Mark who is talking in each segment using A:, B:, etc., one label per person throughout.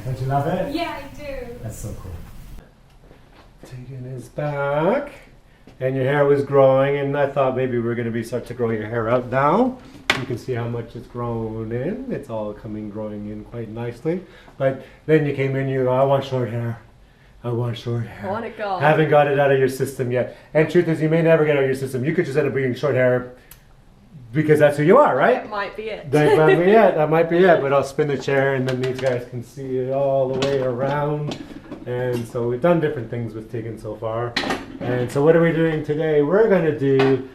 A: Don't you love it?
B: Yeah, I do.
A: That's so cool. Tegan is back. And your hair was growing, and I thought maybe we were going to start to grow your hair out now. You can see how much it's grown in. It's all growing in quite nicely. But then you came in, you go, I want short hair. I want short hair.
B: I want it gone.
A: Haven't got it out of your system yet. And truth is, you may never get it out of your system. You could just end up being short hair because that's who you are, right?
B: That might be it.
A: That might be it. That might be it. But I'll spin the chair, and then these guys can see it all the way around. And so we've done different things with Tegan so far. And so what are we doing today? We're going to do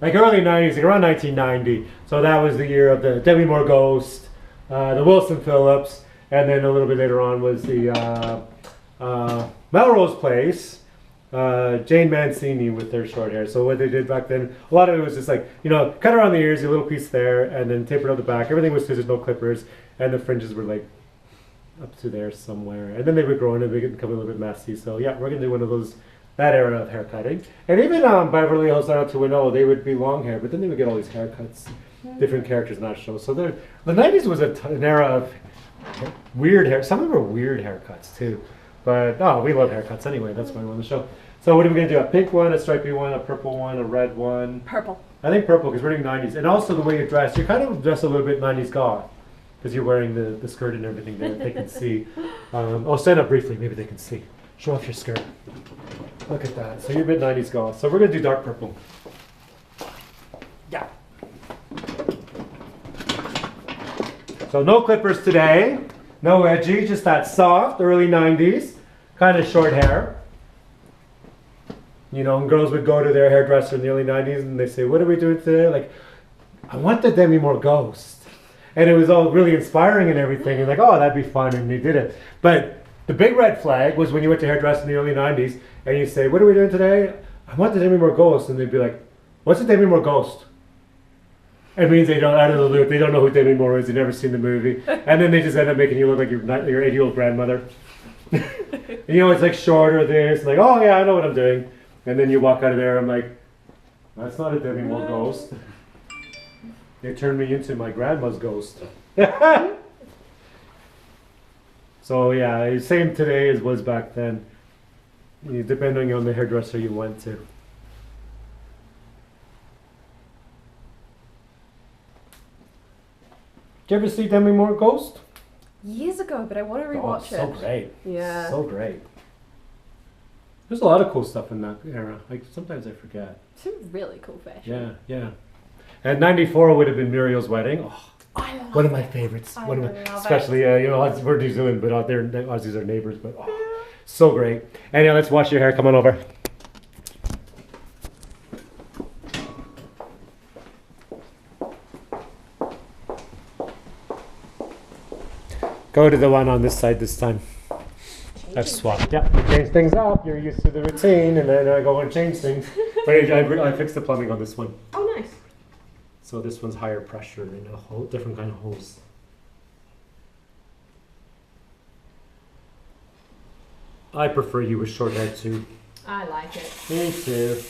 A: like early 90s, like around 1990. So that was the year of the Demi Moore Ghost, the Wilson Phillips, and then a little bit later on was the Melrose Place, Jane Mancini with their short hair. So what they did back then, a lot of it was just like, you know, cut around the ears, a little piece there, and then taper it out the back. Everything was scissors, no clippers, and the fringes were like up to there somewhere. And then they would grow and they would become a little bit messy. So yeah, we're going to do one of those, that era of hair cutting. And even Beverly Hills down to Winona, they would be long hair, but then they would get all these haircuts, different characters in that show. So the 90s was an era of weird hair. Some of them were weird haircuts too. But we love haircuts anyway. That's why we're on the show. So what are we going to do? A pink one, a stripy one, a purple one, a red one?
B: Purple.
A: I think purple because we're doing 90s. And also the way you dress. You're kind of dressed a little bit 90s goth because you're wearing the skirt and everything that they can see. Stand up briefly. Maybe they can see. Show off your skirt. Look at that. So you're a bit 90s goth. So we're going to do dark purple. Yeah. So no clippers today. No edgy. Just that soft, early 90s. Kind of short hair. You know, and girls would go to their hairdresser in the early 90s and they say, what are we doing today? Like, I want the Demi Moore Ghost. And it was all really inspiring and everything. And like, oh, that'd be fun. And they did it. But the big red flag was when you went to hairdresser in the early 90s and you say, what are we doing today? I want the Demi Moore Ghost. And they'd be like, what's a Demi Moore Ghost? It means they don't, out of the loop, they don't know who Demi Moore is. They've never seen the movie. And then they just end up making you look like your 80-year-old grandmother. You know, it's like shorter this. Like, oh yeah, I know what I'm doing. And then you walk out of there, I'm like, that's not a Demi Moore Ghost. They turned me into my grandma's ghost. So yeah, same today as was back then, depending on the hairdresser you went to. Did you ever see Demi Moore Ghost?
B: Years ago, but I want to rewatch
A: so
B: it.
A: Great.
B: Yeah.
A: So great. There's a lot of cool stuff in that era. Like sometimes I forget.
B: Some really cool fashion.
A: Yeah, yeah. And '94 would have been Muriel's wedding. Oh,
B: I love
A: one of my favorites.
B: I
A: One of my,
B: love
A: especially you know, we're New Zealand, but out there Aussies are neighbors. But so great. Anyhow, let's wash your hair. Come on over. Go to the one on this side this time. I've swapped. Yeah, change things up. You're used to the routine, and then I go and change things. But I fixed the plumbing on this one.
B: Oh, nice.
A: So this one's higher pressure and a whole different kind of hose. I prefer you with short hair too.
B: I like it.
A: Me too.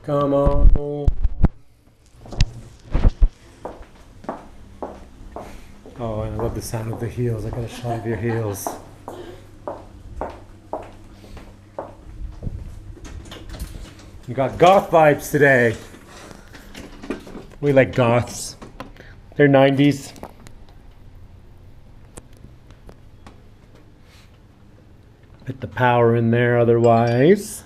A: Come on. Oh, I love the sound of the heels. I got a shot of your heels. You got goth vibes today. We like goths. They're 90s. Put the power in there otherwise.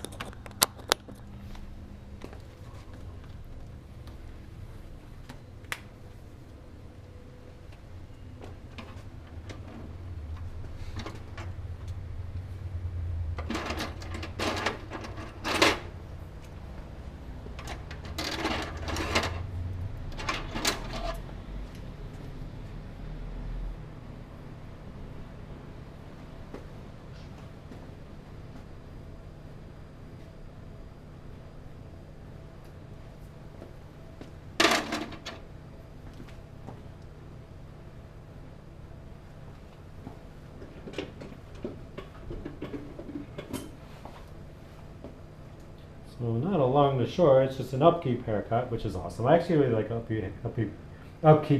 A: So not along the shore, it's just an upkeep haircut, which is awesome. I actually really like upkeep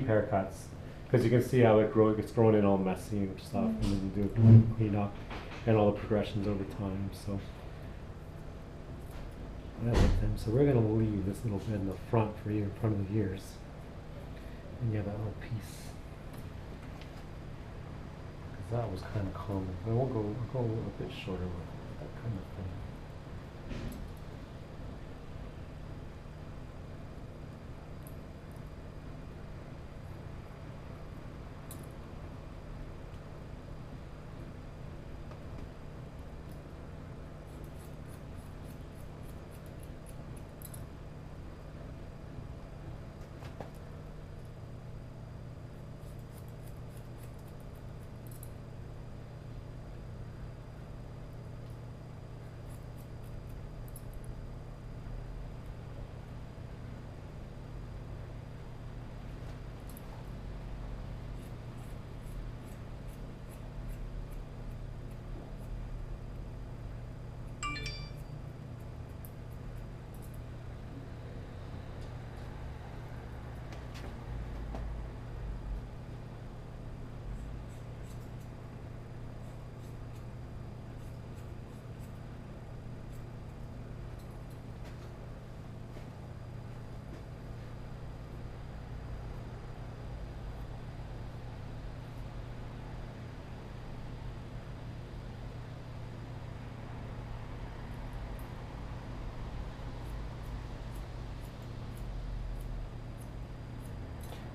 A: haircuts because you can see how it gets grown in all messy and stuff, and then you do a clean up and all the progressions over time. So I like them. So we're gonna leave this little bit in the front for you, in front of the ears, and you have that little piece. Because that was kind of common. I won't go. I'll go a little bit shorter with that kind of thing.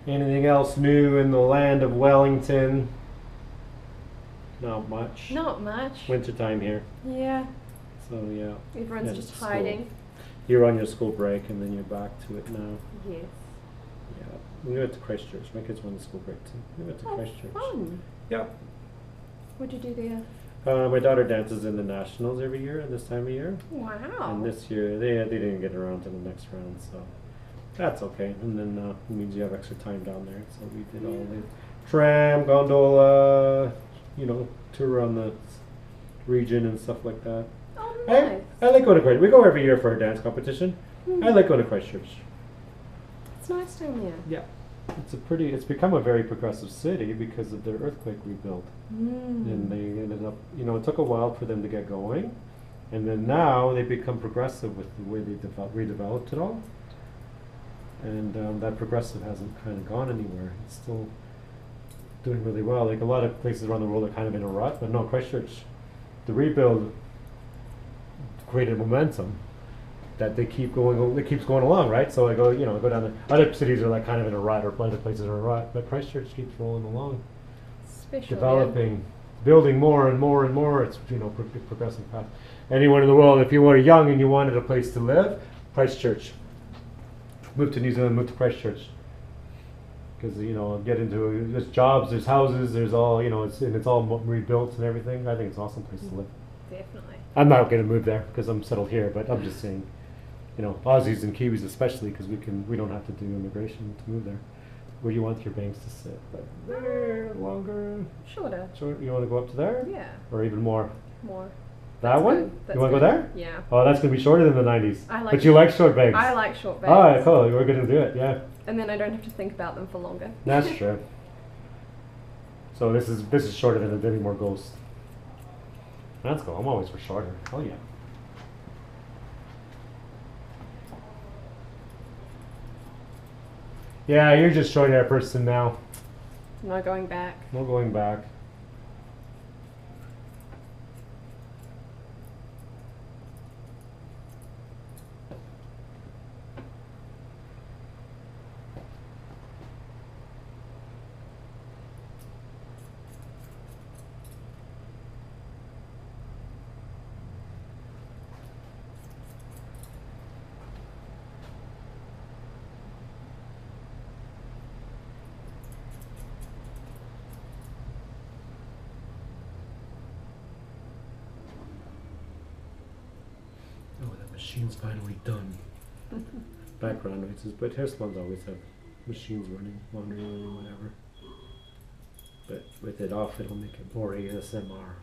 A: Anything else new in the land of Wellington? Not much.
B: Not much.
A: Wintertime here.
B: Yeah.
A: So yeah.
B: Everyone's
A: Yeah,
B: just
A: school.
B: hiding.
A: You're on your school break and then you're back to it now.
B: Yes.
A: Yeah. We went to Christchurch. My kids went on school break too. We went to Christchurch.
B: Fun.
A: Yeah.
B: What'd you do there?
A: My daughter dances in the nationals every year at this time of year.
B: Wow.
A: And this year they didn't get around to the next round, so that's okay. And then it means you have extra time down there. So we did all the tram, gondola, tour around the region and stuff like that.
B: Oh, nice.
A: I like going to Christchurch. We go every year for a dance competition. I like going to Christchurch.
B: It's nice down there.
A: Yeah. It's become a very progressive city because of their earthquake rebuild. And they ended up, it took a while for them to get going. And then now they've become progressive with the way they redeveloped it all. And that progressive hasn't kind of gone anywhere. It's still doing really well. Like a lot of places around the world are kind of in a rut, but no, Christchurch, the rebuild created momentum that they keep going. It keeps going along, right? So I go, go down the other cities are like kind of in a rut, or other places are in a rut, but Christchurch keeps rolling along, developing, building more and more and more. It's progressing fast. Anyone in the world, if you were young and you wanted a place to live, Christchurch. Move to New Zealand, move to Christchurch. Because get into there's jobs, there's houses, there's all it's all rebuilt and everything. I think it's an awesome place to live.
B: Definitely.
A: I'm not going to move there because I'm settled here, but I'm just saying, Aussies and Kiwis especially, because we don't have to do immigration to move there. Where do you want your banks to sit? Like there, longer.
B: Shorter.
A: Short. You want to go up to there?
B: Yeah.
A: Or even more?
B: More.
A: That one?
B: good. That's
A: You want to go
B: good.
A: there?
B: Yeah.
A: Oh, that's gonna be shorter than the 90s.
B: I like
A: But you like short bags.
B: I like short bags.
A: Alright, cool. We're gonna do it. Yeah,
B: And then I don't have to think about them for longer.
A: that's true. So this is shorter than the Demi Moore Ghost. That's cool. I'm always for shorter. Oh yeah. Yeah, you're just short hair person now.
B: No going back.
A: No going back. Oh, that machine's finally done. Background noises, but hair salons always have machines running, laundry running, whatever. But with it off, it'll make it more ASMR.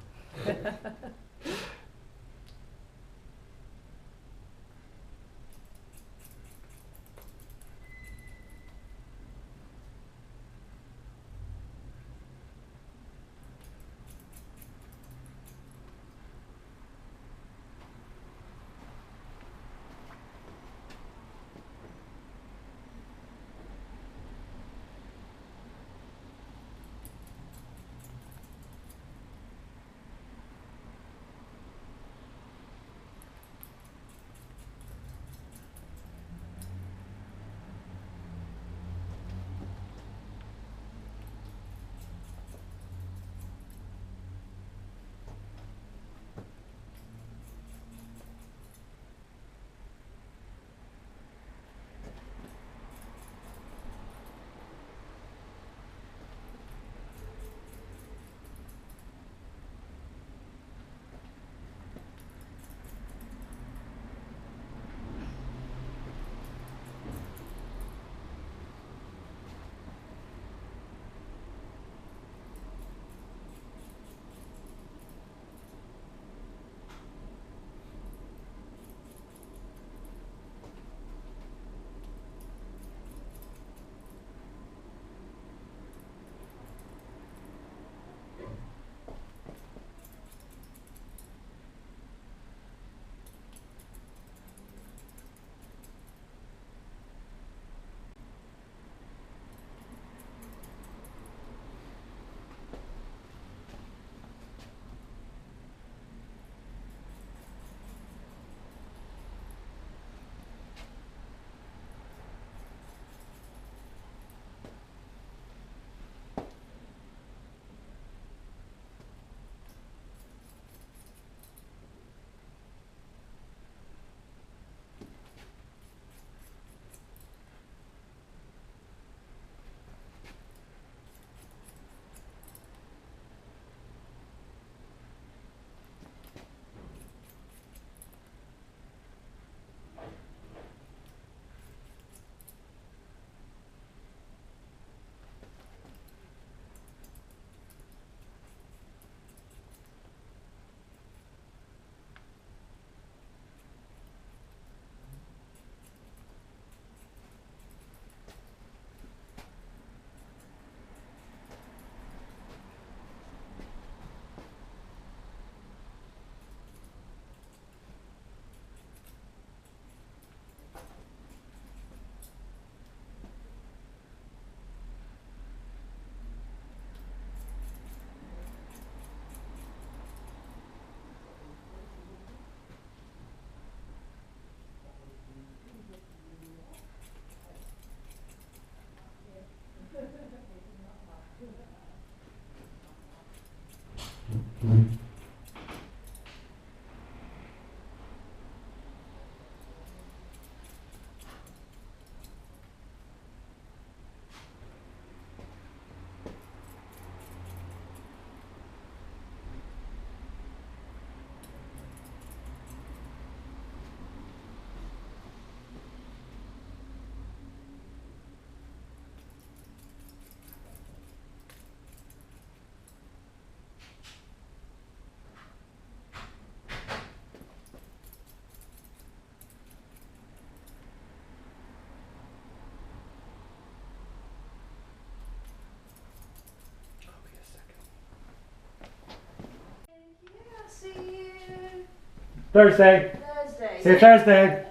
A: Thursday.
C: Thursday.
A: See you Thursday.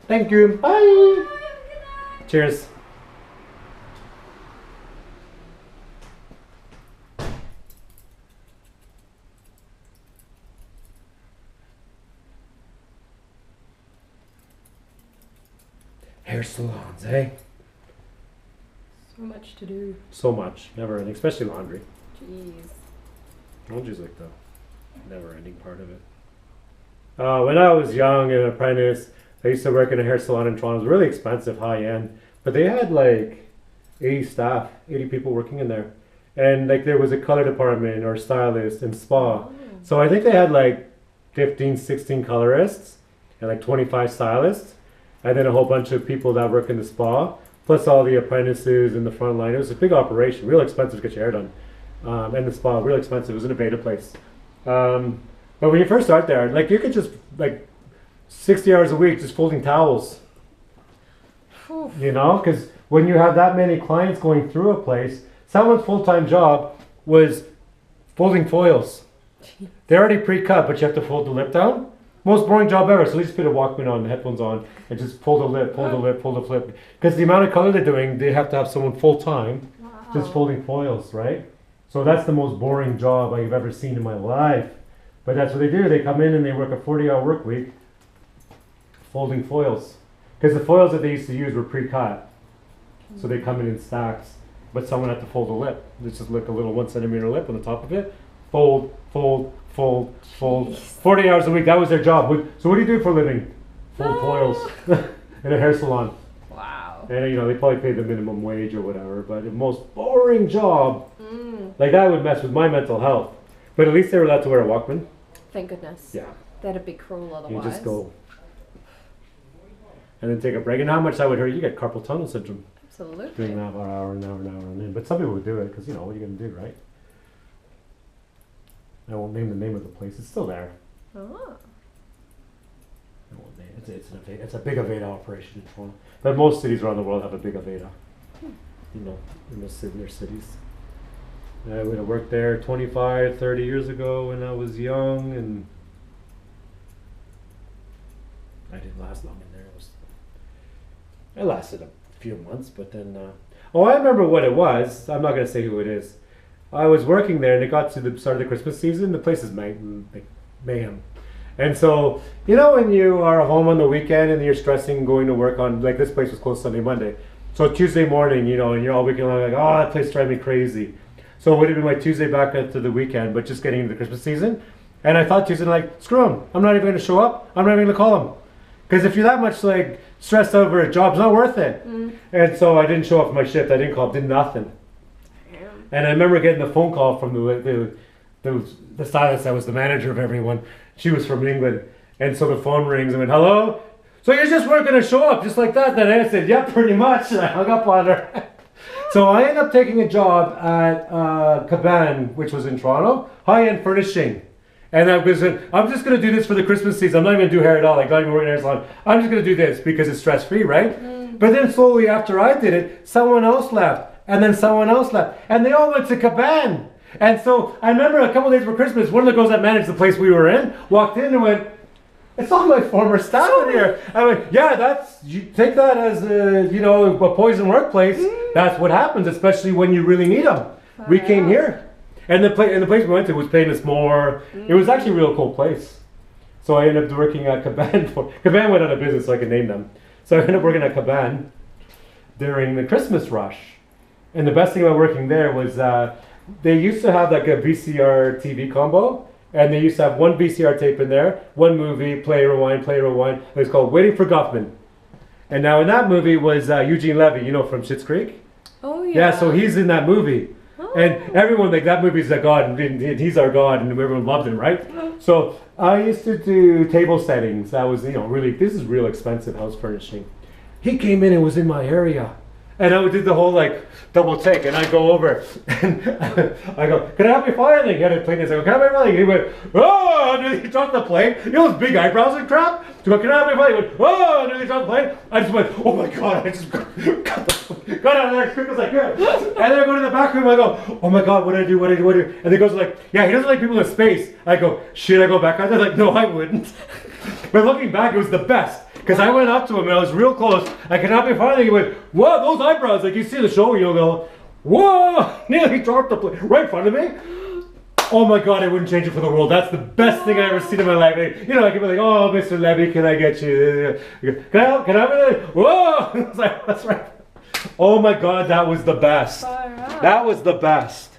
A: Thank you. Bye. Cheers. Hair salons, eh?
B: So much to do.
A: So much, never ending, especially laundry.
B: Jeez.
A: Laundry's like the never ending part of it. When I was young and an apprentice, I used to work in a hair salon in Toronto. It was really expensive, high end, but they had like 80 staff, 80 people working in there. And like there was a color department or stylist and spa.
B: Oh.
A: So I think they had like 15, 16 colorists and like 25 stylists. And then a whole bunch of people that work in the spa, plus all the apprentices in the front line. It was a big operation, real expensive to get your hair done. And the spa, real expensive. It was in a beta place. But when you first start there, like you could just like 60 hours a week just folding towels.
B: Oof.
A: You know, because when you have that many clients going through a place, someone's full-time job was folding foils. They're already pre-cut, but you have to fold the lip down. Most boring job ever. So they just put a Walkman on, the headphones on, and just pull the lip, pull the lip, pull the flip. Because the amount of color they're doing, they have to have someone full-time just folding foils, right? So that's the most boring job I've ever seen in my life. But that's what they do. They come in and they work a 40-hour work week folding foils. Because the foils that they used to use were pre-cut. So they come in stacks. But someone had to fold a lip. It's just like a little 1 centimeter lip on the top of it. Fold, fold, fold, fold. 40 hours a week, that was their job. So what do you do for a living? Fold foils in a hair salon.
B: Wow.
A: And you know, they probably pay the minimum wage or whatever, but the most boring job, like that would mess with my mental health. But at least they were allowed to wear a Walkman.
B: Thank goodness.
A: Yeah.
B: That'd be cruel otherwise.
A: You just go. And then take a break. And how much that would hurt? You get carpal tunnel syndrome
B: Absolutely.
A: doing that for an hour, an hour, an hour, and then. But some people would do it because, you know, what are you going to do, right? I won't name the name of the place. It's still there.
B: Oh.
A: I won't name it. It's a big Aveda operation in Toronto. But most cities around the world have a big Aveda. You know, in their cities. I would have worked there 25, 30 years ago when I was young, and I didn't last long in there. I lasted a few months, but then, I remember what it was. I'm not going to say who it is. I was working there, and it got to the start of the Christmas season. The place is mayhem. And so, you know, when you are home on the weekend and you're stressing going to work on, like this place was closed Sunday, Monday. So Tuesday morning, you know, and you're all weekend long, like, oh, that place drives me crazy. So it would have been my Tuesday back after the weekend, but just getting into the Christmas season. And I thought Tuesday, like, screw him. I'm not even going to show up. I'm not even going to call him. Because if you're that much, like, stressed over a job, it's not worth it. And so I didn't show up for my shift. I didn't call, did nothing.
B: Damn.
A: And I remember getting a phone call from the stylist that was the manager of everyone. She was from England. And so the phone rings and went, hello? So you just weren't going to show up just like that? Then I said, yeah, pretty much. And I hung up on her. So I ended up taking a job at Caban, which was in Toronto, high-end furnishing. And I was, I'm just going to do this for the Christmas season. I'm not even going to do hair at all. Like, not even working in a hair salon. I'm just going to do this because it's stress-free, right? But then slowly after I did it, someone else left. And then someone else left. And they all went to Caban. And so I remember a couple of days before Christmas, one of the girls that managed the place we were in walked in and went, it's all my former staff in here. I went, yeah, you take that as a poison workplace. That's what happens, especially when you really need them. We came here. And the place we went to was paying us more. It was actually a real cool place. So I ended up working at Caban. Caban went out of business, so I could name them. So I ended up working at Caban during the Christmas rush. And the best thing about working there was they used to have like a VCR TV combo. And they used to have one VCR tape in there, one movie, play, rewind, play, rewind. It was called Waiting for Guffman. And now in that movie was Eugene Levy, you know, from Schitt's Creek.
B: Oh, yeah.
A: Yeah, so he's in that movie. And everyone, like, that movie's a god, and he's our god, and everyone loved him, right? So I used to do table settings. That was, you know, really, this is real expensive house furnishing. He came in and was in my area. And I did the whole like double take, and I go over, and I go, "Can I have your fire?" And he had a plane. I go, "Can I have your fire?" And he went, "Oh!" And then he dropped the plane. You know those big eyebrows and crap. So I go, "Can I have your fire?" He went, "Oh!" And then he dropped the plane. I just went, "Oh my god!" I just got out of there as quick as I could. And then I go to the back room. I go, "Oh my god, what do I do? What do I do? What do I do?" And he goes like, "Yeah, he doesn't like people in space." I go, "Should I go back out there?" Like, no, I wouldn't. But looking back, it was the best. Because I went up to him and I was real close. I could not be finding. He went, "Whoa, those eyebrows!" Like you see the show, you'll go, "Whoa!" Nearly dropped the plane right in front of me. Oh my god, I wouldn't change it for the world. That's the best thing I ever seen in my life. You know, I could be like, "Oh, Mr. Levy, can I get you? Can I have it?" Whoa! I was like, "That's right." Oh my god, that was the best. That was the best.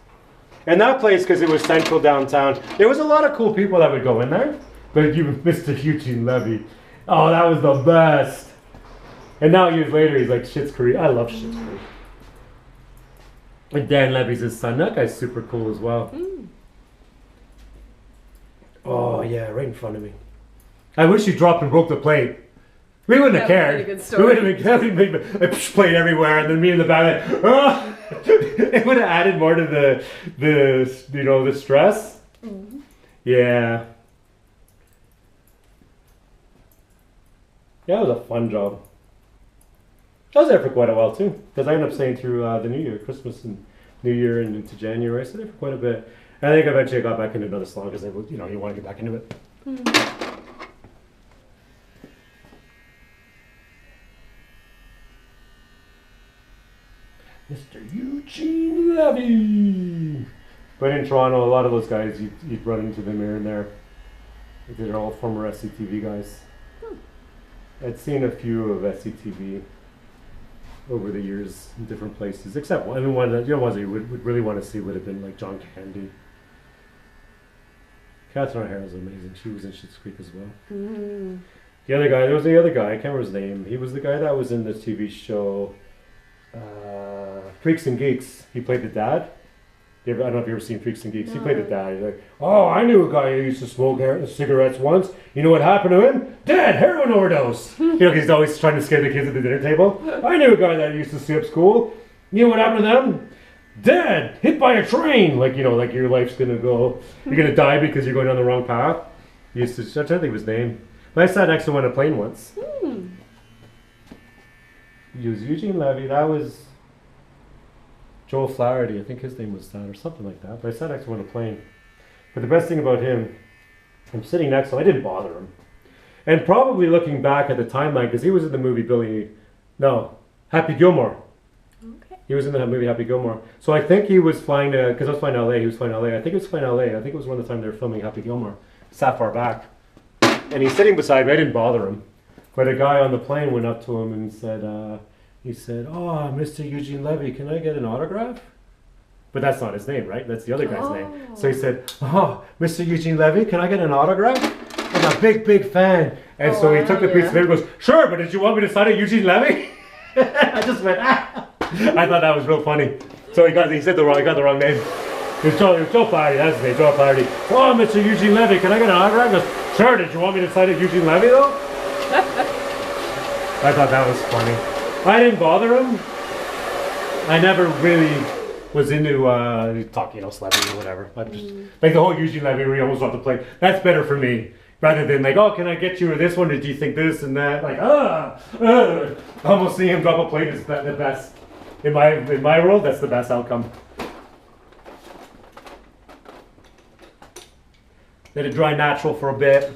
A: And that place, because it was central downtown, there was a lot of cool people that would go in there. But you, Mr. Eugene Levy. Oh, that was the best. And now years later, he's like Schitt's Creek. I love Schitt's Creek. And Dan Levy's his son. That guy's super cool as well.
B: Mm.
A: Oh, yeah, right in front of me. I wish you dropped and broke the plate. We wouldn't have cared. We would have been plate everywhere, and then me in the back. Like, oh! It would have added more to the stress.
B: Mm-hmm.
A: Yeah. Yeah, it was a fun job. I was there for quite a while too, because I ended up staying through the New Year, Christmas and New Year and into January. I stayed there for quite a bit. And I think eventually I got back into another salon because you want to get back into it.
B: Mm.
A: Mr. Eugene Levy. But in Toronto, a lot of those guys, you'd run into them here and there. They're all former SCTV guys. I'd seen a few of SCTV over the years in different places, except one. I mean, ones that you would really want to see would have been like John Candy. Catherine O'Hara was amazing. She was in Schitt's Creek as well.
B: Mm.
A: The other guy, there was the other guy. I can't remember his name. He was the guy that was in the TV show Freaks and Geeks. He played the dad. I don't know if you've ever seen Freaks and Geeks. No. He played the dad. He's like, "Oh, I knew a guy who used to smoke cigarettes once. You know what happened to him? Dead, heroin overdose." You know, he's always trying to scare the kids at the dinner table. "I knew a guy that used to skip school. You know what happened to them? Dead, hit by a train." Like, like your life's gonna go, you're gonna die because you're going down the wrong path. He used to, I don't think his name. But I sat next to him on a plane once.
B: Mm.
A: He was Eugene Levy. That was Joel Flaherty, I think his name was that, or something like that. But I sat next to him on a plane. But the best thing about him, I'm sitting next to him, I didn't bother him. And probably looking back at the timeline, because he was in the movie Happy Gilmore.
B: Okay.
A: He was in the movie Happy Gilmore. So I think he was flying because I was flying to LA, he was flying to LA. I think it was flying to LA. I think it was one of the time they were filming Happy Gilmore. Sat far back. And he's sitting beside me, I didn't bother him. But a guy on the plane went up to him and said, "Oh, Mr. Eugene Levy, can I get an autograph?" But that's not his name, right? That's the other guy's name. So he said, "Oh, Mr. Eugene Levy, can I get an autograph? I'm a big, big fan." And so he took the piece of paper and goes, "Sure, but did you want me to sign it, Eugene Levy?" I just went, ah. I thought that was real funny. So he got the wrong name. It was Joe Flaherty, that's his name, Joe Flaherty. "Oh, Mr. Eugene Levy, can I get an autograph?" He goes, "Sure, did you want me to sign it, Eugene Levy, though?" I thought that was funny. I didn't bother him. I never really was into talking, celebrity or whatever. I just like the whole Eugene Levy where he almost dropped the plate. That's better for me. Rather than like, "Oh, can I get you this one? Did you think this and that?" Like, almost seeing him drop a plate is the best. In my world, that's the best outcome. Let it dry natural for a bit.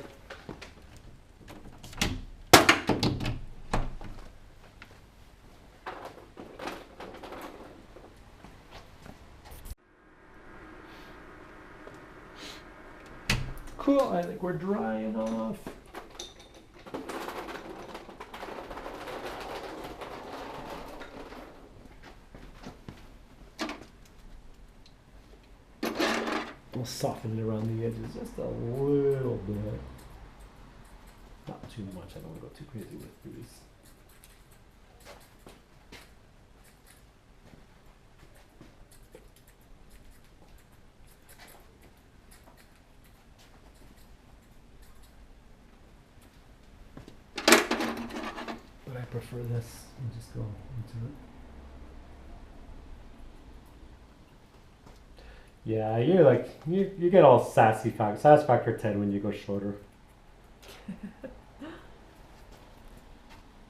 A: Cool, I think we're drying off. We'll soften it around the edges just a little bit. Not too much, I don't want to go too crazy with these. But I prefer this and just go into it. Yeah, you're like you get all sass factor 10 when you go shorter. It's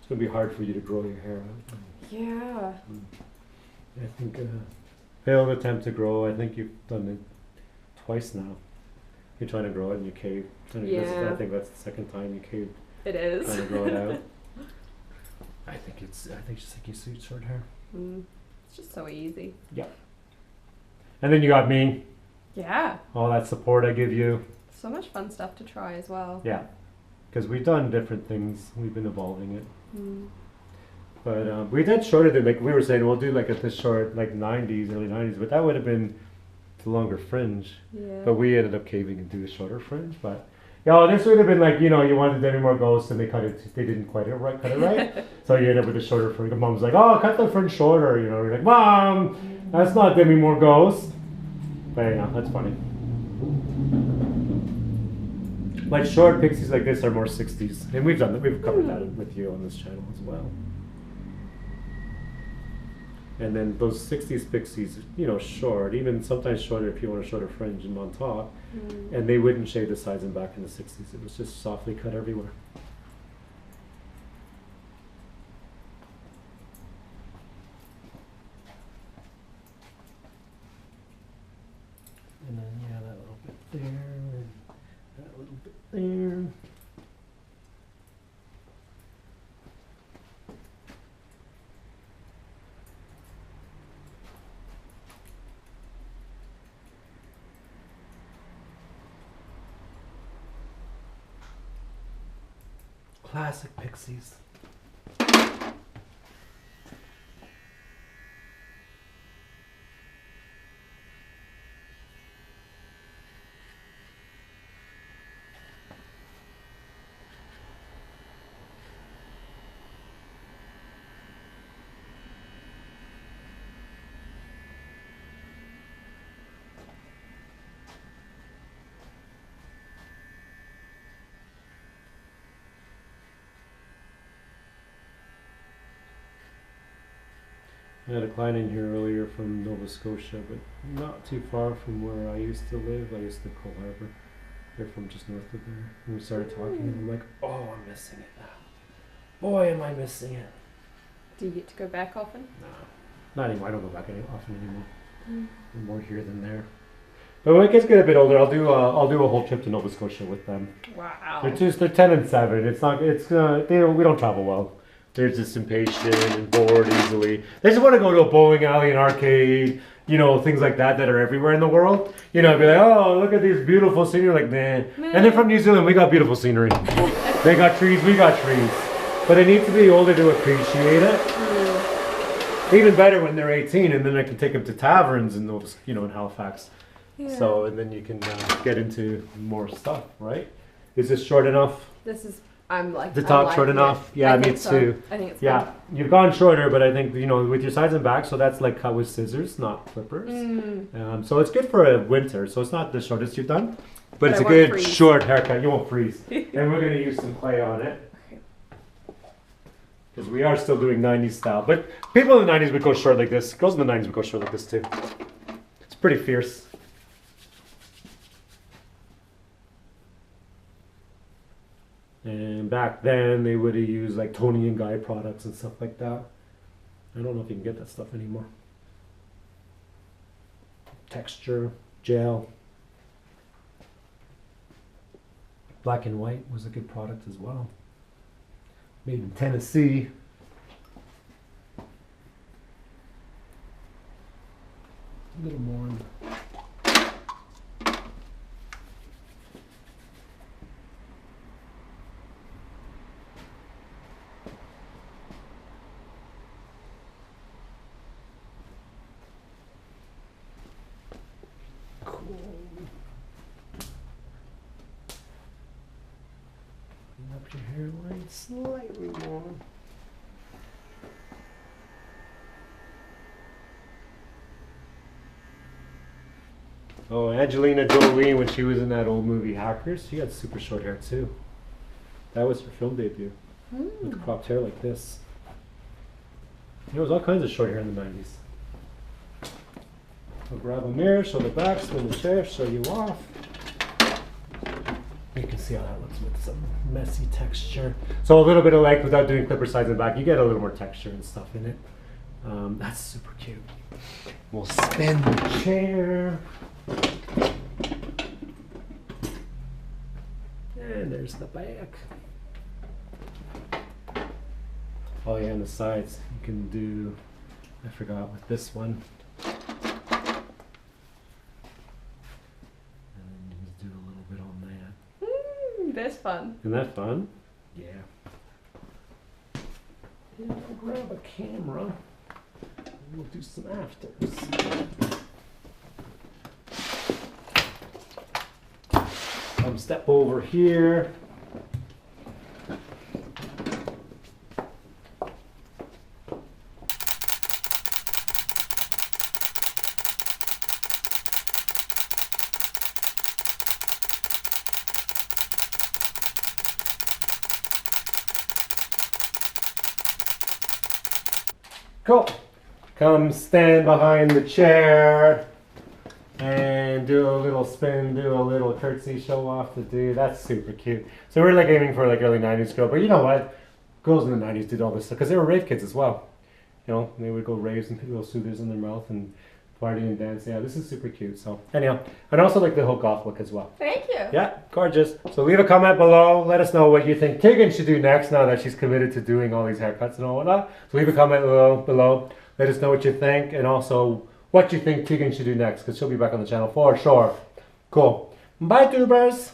A: gonna be hard for you to grow your hair out.
B: Yeah.
A: I think failed attempt to grow. I think you've done it twice now. You're trying to grow it and you caved. I think that's the second time you caved.
B: It is.
A: Trying to grow it out. I think just like you suit short hair.
B: It's just so easy.
A: Yeah. And then you got me.
B: Yeah.
A: All that support I give you.
B: So much fun stuff to try as well.
A: Yeah. Because we've done different things. We've been evolving it. But we did shorter than, like we were saying, we'll do like at this short, like 90s, early 90s. But that would have been the longer fringe.
B: Yeah.
A: But we ended up caving and do a shorter fringe. But yeah, this would have been like, you know, you wanted Demi Moore ghosts and they cut it didn't quite cut it right. So you end up with a shorter fringe. The mom's like, oh, cut the fringe shorter. You know, you're like, Mom, that's not Demi Moore ghost. But yeah, that's funny. Like short pixies like this are more 60s. And we've done that. We've covered that with you on this channel as well. And then those 60s pixies, you know, short, even sometimes shorter if you want a shorter fringe and on top. And they wouldn't shave the sides and back in the 60s. It was just softly cut everywhere. And then, yeah, that little bit there, and that little bit there. Classic pixies. I had a client in here earlier from Nova Scotia, but not too far from where I used to live. I used to Cole Harbour. They're from just north of there. And we started talking, and I'm like, oh, I'm missing it now. Boy, am I missing it.
B: Do you get to go back often?
A: No, not anymore. I don't go back often anymore. I'm more here than there. But when kids get a bit older, I'll do a whole trip to Nova Scotia with them.
B: Wow.
A: They're 10 and 7. It's not. We don't travel well. They're just impatient and bored easily. They just want to go to a bowling alley, an arcade, you know, things like that are everywhere in the world. You know, be like, oh, look at these beautiful scenery. Like, man. And they're from New Zealand. We got beautiful scenery. They got trees. We got trees. But they need to be older to appreciate it. Even better when they're 18, and then I can take them to taverns and those, you know, in Halifax. Yeah. So, and then you can get into more stuff, right? Is this short enough?
B: This is. I'm like
A: the top short enough. Yeah, me too.
B: I think it's
A: fun. You've gone shorter, but I think, you know, with your sides and back, so that's like cut with scissors, not clippers. So it's good for a winter. So it's not the shortest you've done, but it's a good short haircut. You won't freeze. And we're gonna use some clay on it because we are still doing 90s style. But people in the 90s would go short like this. Girls in the 90s would go short like this too. It's pretty fierce. And back then, they would have used like Tony and Guy products and stuff like that. I don't know if you can get that stuff anymore. Texture, gel. Black and White was a good product as well. Made in Tennessee. A little more. Up your hairline slightly more. Oh, Angelina Jolie, when she was in that old movie Hackers, she had super short hair too. That was her film debut. With cropped hair like this. There was all kinds of short hair in the 90s. I'll grab a mirror, show the back, spin the chair, show you off. You can see how that looks with some messy texture. So a little bit of like, without doing clipper sides in the back, you get a little more texture and stuff in it. That's super cute. We'll spin the chair. And there's the back. Oh yeah, and the sides, you can do, I forgot with this one. And then just do a little bit on that.
B: That's fun.
A: Isn't that fun? Yeah. And I'll grab a camera. And we'll do some afters. Step over here. Cool. Come stand behind the chair and do a little spin, do a little curtsy, show off the dude. That's super cute. So we're like aiming for like early 90s girl, but you know what? Girls in the 90s did all this stuff because they were rave kids as well. You know, they would go raves and put little soothers in their mouth and party and dance. Yeah, this is super cute. So anyhow, and also like the whole goth look as well.
B: Thank you.
A: Yeah, gorgeous. So leave a comment below. Let us know what you think Tegan should do next now that she's committed to doing all these haircuts and all whatnot. So leave a comment below. Let us know what you think and also what you think Tegan should do next because she'll be back on the channel for sure. Cool. Bye, tubers.